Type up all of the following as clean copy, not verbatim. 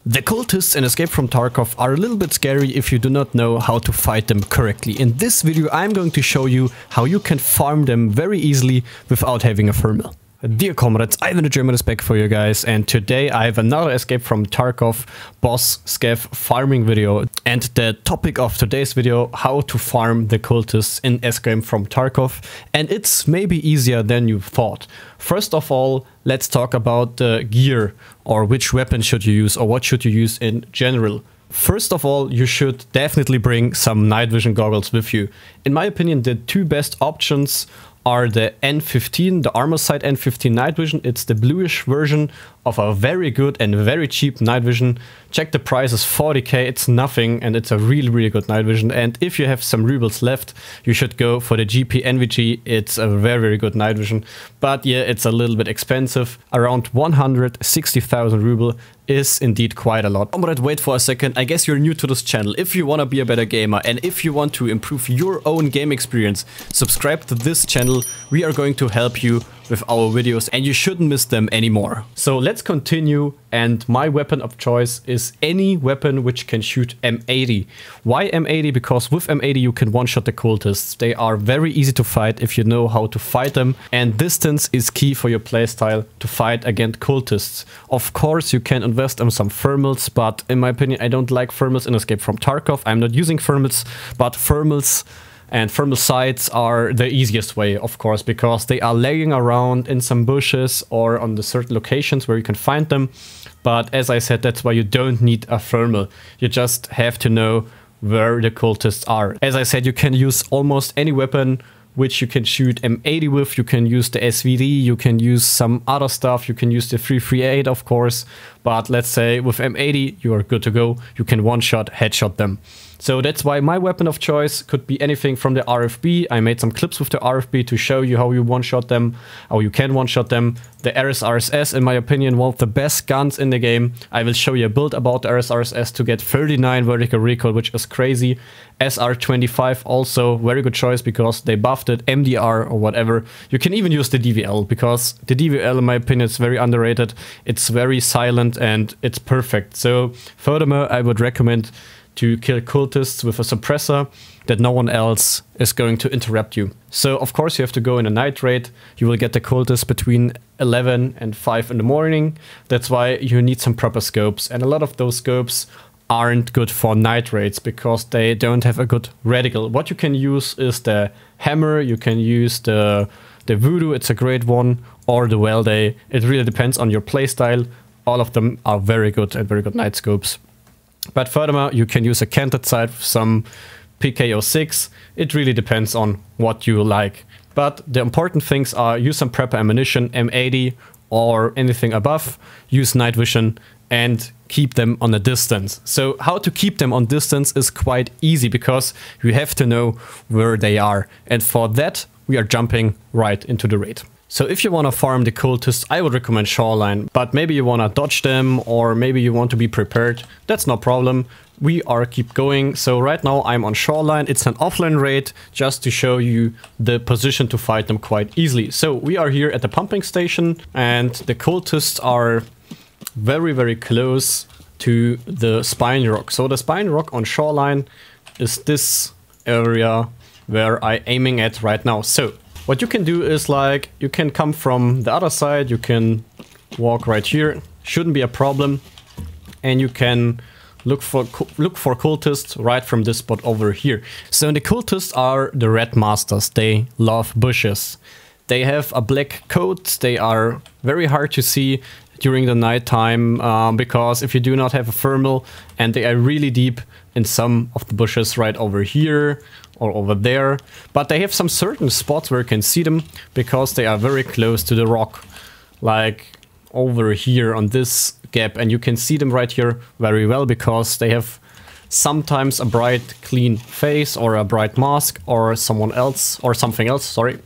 The cultists in Escape from Tarkov are a little bit scary if you do not know how to fight them correctly. In this video I'm going to show you how you can farm them very easily without having a thermal. Dear comrades, Ivan the German is back for you guys, and today I have another Escape from Tarkov boss scav farming video. And the topic of today's video, how to farm the cultists in Escape from Tarkov. And it's maybe easier than you thought. First of all, let's talk about the gear, or which weapon should you use, or what should you use in general. First of all, you should definitely bring some night vision goggles with you. In my opinion, the two best options are the N15, the armor sight N15 night vision. It's the bluish version of a very good and very cheap night vision. Check the price is 40k, it's nothing, and it's a really good night vision. And if you have some rubles left, you should go for the GP NVG. It's a very good night vision, but yeah, it's a little bit expensive. Around 160,000 ruble is indeed quite a lot. But wait for a second, I guess you're new to this channel. If you want to be a better gamer and if you want to improve your own game experience, subscribe to this channel. We are going to help you with our videos and you shouldn't miss them anymore. So let's continue, and my weapon of choice is any weapon which can shoot M80. Why M80? Because with M80 you can one-shot the cultists. They are very easy to fight if you know how to fight them, and distance is key for your playstyle to fight against cultists. Of course you can invest in some thermals, but in my opinion I don't like thermals in Escape from Tarkov. I'm not using thermals, but thermals and thermal sights are the easiest way, of course, because they are laying around in some bushes or on the certain locations where you can find them. But as I said, that's why you don't need a thermal. You just have to know where the cultists are. As I said, you can use almost any weapon which you can shoot M80 with. You can use the SVD, you can use some other stuff, you can use the 338 of course, but let's say with M80 you are good to go. You can one-shot, headshot them. So that's why my weapon of choice could be anything from the RFB. I made some clips with the RFB to show you how you one-shot them, how you can one-shot them. The RSRSS, in my opinion, one of the best guns in the game. I will show you a build about the RSRSS to get 39 vertical recoil, which is crazy. SR25 also very good choice because they buffed it, MDR or whatever. You can even use the DVL because the DVL, in my opinion, is very underrated. It's very silent and it's perfect. So furthermore, I would recommend to kill cultists with a suppressor that no one else is going to interrupt you. So of course you have to go in a night raid. You will get the cultists between 11 and 5 in the morning. That's why you need some proper scopes, and a lot of those scopes aren't good for night raids because they don't have a good reticle. What you can use is the hammer, you can use the voodoo, it's a great one, or the Welday. It really depends on your playstyle. All of them are very good and very good night scopes. But furthermore, you can use a canted sight with some PKO6. It really depends on what you like. But the important things are use some prepper ammunition, M80 or anything above, use night vision and keep them on a distance. So how to keep them on distance is quite easy because you have to know where they are. And for that, we are jumping right into the raid. So if you want to farm the cultists, I would recommend Shoreline, but maybe you want to dodge them or maybe you want to be prepared. That's no problem. We are keep going. So right now I'm on Shoreline. It's an offline raid just to show you the position to fight them quite easily. So we are here at the pumping station and the cultists are very close to the spine rock. So the spine rock on Shoreline is this area where I'm aiming at right now. So what you can do is, like, you can come from the other side, you can walk right here, shouldn't be a problem, and you can look for cultists right from this spot over here. So the cultists are the red masters, they love bushes. They have a black coat, they are very hard to see during the night time because if you do not have a thermal, and they are really deep in some of the bushes right over here or over there, but they have some certain spots where you can see them because they are very close to the rock, like over here on this gap, and you can see them right here very well because they have sometimes a bright clean face or a bright mask or someone else or something else, sorry,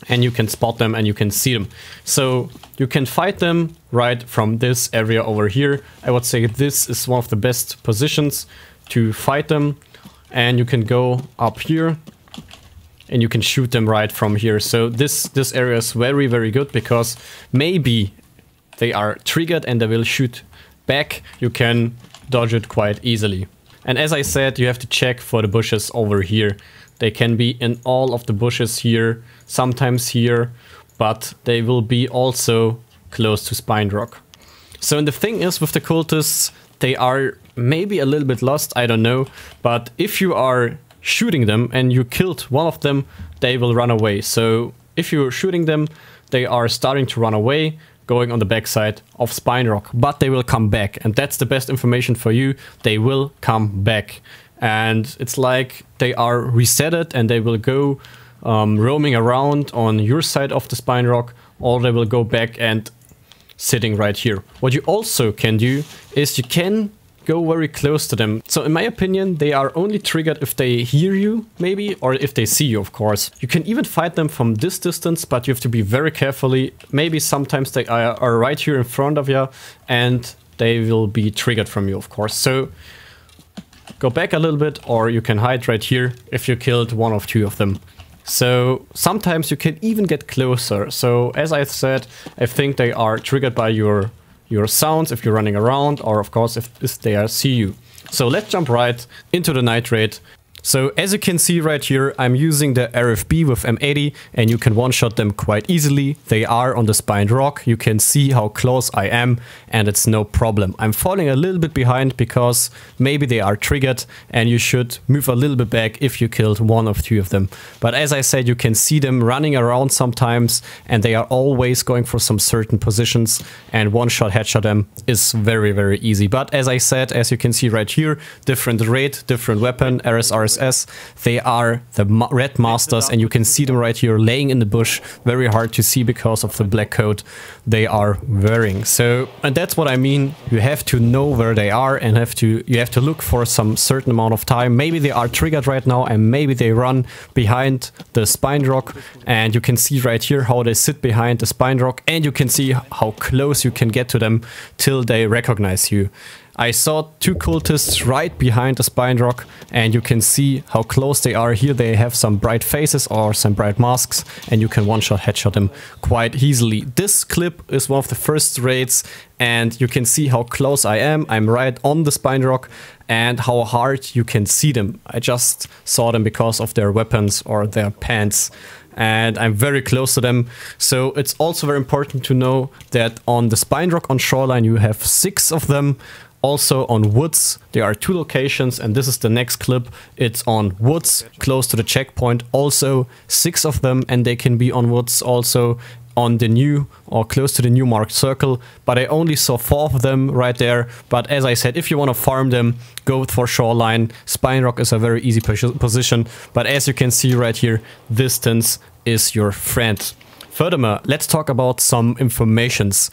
and you can spot them and you can see them. So you can fight them right from this area over here. I would say this is one of the best positions to fight them, and you can go up here and you can shoot them right from here. So this area is very good because maybe they are triggered and they will shoot back, you can dodge it quite easily. And as I said, you have to check for the bushes over here. They can be in all of the bushes here, sometimes here, but they will be also close to Spined Rock. So and the thing is with the cultists, they are maybe a little bit lost, I don't know, but if you are shooting them and you killed one of them, they will run away. So if you're shooting them, they are starting to run away, going on the backside of Spined Rock, but they will come back, and that's the best information for you. They will come back, and it's like they are resetted and they will go roaming around on your side of the Spined Rock, or they will go back and sitting right here. What you also can do is you can go very close to them. So in my opinion, they are only triggered if they hear you, maybe, or if they see you, of course. You can even fight them from this distance, but you have to be very carefully. Maybe sometimes they are right here in front of you, and they will be triggered from you, of course. So go back a little bit, or you can hide right here if you killed one or two of them. So sometimes you can even get closer. So as I said, I think they are triggered by your sounds if you're running around, or of course if they see you. So let's jump right into the night raid. So as you can see right here, I'm using the RFB with M80, and you can one-shot them quite easily. They are on the Spined Rock. You can see how close I am, and it's no problem. I'm falling a little bit behind because maybe they are triggered, and you should move a little bit back if you killed one or two of them. But as I said, you can see them running around sometimes, and they are always going for some certain positions, and one-shot headshot them is very, very easy. But as I said, as you can see right here, different raid, different weapon, RSRSS, they are the red masters, and you can see them right here laying in the bush, very hard to see because of the black coat they are wearing. So, and that's what I mean, you have to know where they are, and you have to look for some certain amount of time. Maybe they are triggered right now, and maybe they run behind the Spined Rock, and you can see right here how they sit behind the Spined Rock, and you can see how close you can get to them till they recognize you. I saw two cultists right behind the Spined Rock, and you can see how close they are. Here they have some bright faces or some bright masks, and you can one-shot headshot them quite easily. This clip is one of the first raids, and you can see how close I am. I'm right on the Spined Rock, and how hard you can see them. I just saw them because of their weapons or their pants, and I'm very close to them. So it's also very important to know that on the Spined Rock on Shoreline you have 6 of them. Also on Woods, there are 2 locations, and this is the next clip. It's on Woods, close to the checkpoint, also 6 of them, and they can be on Woods also on the new or close to the new marked circle, but I only saw 4 of them right there. But as I said, if you want to farm them, go for Shoreline. Spined Rock is a very easy position, but as you can see right here, distance is your friend. Furthermore, let's talk about some informations.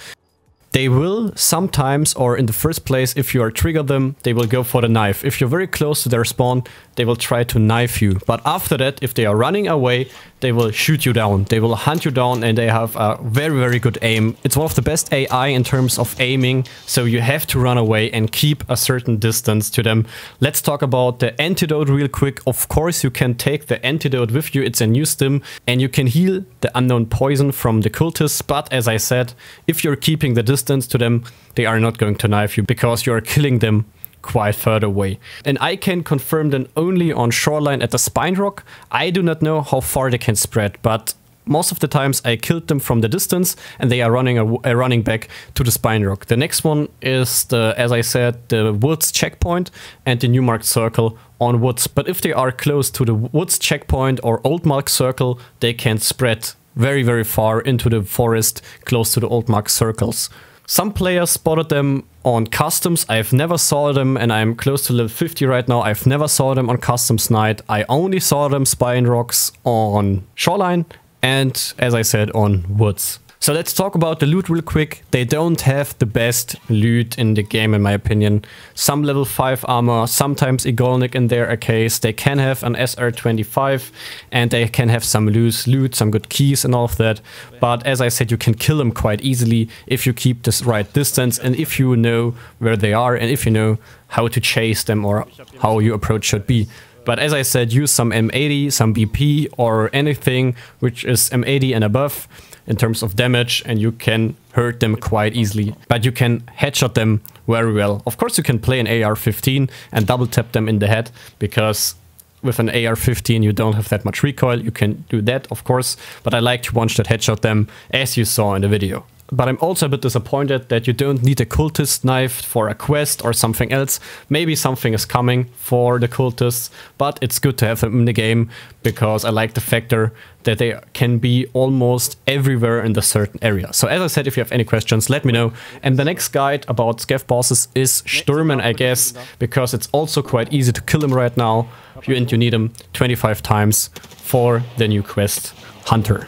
They will sometimes, or in the first place, if you are trigger them, they will go for the knife. If you're very close to their spawn, they will try to knife you. But after that, if they are running away, they will shoot you down. They will hunt you down, and they have a very, very good aim. It's one of the best AI in terms of aiming, so you have to run away and keep a certain distance to them. Let's talk about the antidote real quick. Of course, you can take the antidote with you. It's a new stim, and you can heal the unknown poison from the cultists. But as I said, if you're keeping the distance to them, they are not going to knife you because you are killing them quite further away. And I can confirm them only on Shoreline at the Spined Rock. I do not know how far they can spread, but most of the times I killed them from the distance, and they are running back to the Spined Rock. The next one is the, as I said, the Woods checkpoint and the new marked circle on Woods. But if they are close to the Woods checkpoint or old marked circle, they can spread very, very far into the forest close to the old marked circles. Some players spotted them on customs. I've never saw them, and I'm close to level 50 right now. I've never saw them on customs night. I only saw them Spined Rocks on Shoreline and, as I said, on Woods. So let's talk about the loot real quick. They don't have the best loot in the game, in my opinion. Some level 5 armor, sometimes Igolnik in their case. They can have an SR25, and they can have some loose loot, some good keys and all of that. But as I said, you can kill them quite easily if you keep this right distance, and if you know where they are, and if you know how to chase them or how your approach should be. But as I said, use some M80, some BP, or anything which is M80 and above. in terms of damage, and you can hurt them quite easily. But you can headshot them very well. Of course, you can play an AR-15 and double tap them in the head, because with an AR-15 you don't have that much recoil. You can do that, of course, but I like to one-shot headshot them, as you saw in the video. But I'm also a bit disappointed that you don't need a cultist knife for a quest or something else. Maybe something is coming for the cultists, but it's good to have them in the game, because I like the factor that they can be almost everywhere in the certain area. So as I said, if you have any questions, let me know. And the next guide about scav bosses is Stürmen, I guess, because it's also quite easy to kill him right now. You need him 25 times for the new quest, Hunter.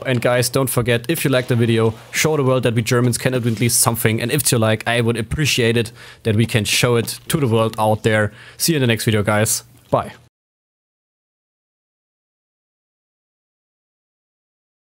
And guys, don't forget, if you like the video, show the world that we Germans can do at least something. And if you like, I would appreciate it that we can show it to the world out there. See you in the next video, guys. Bye.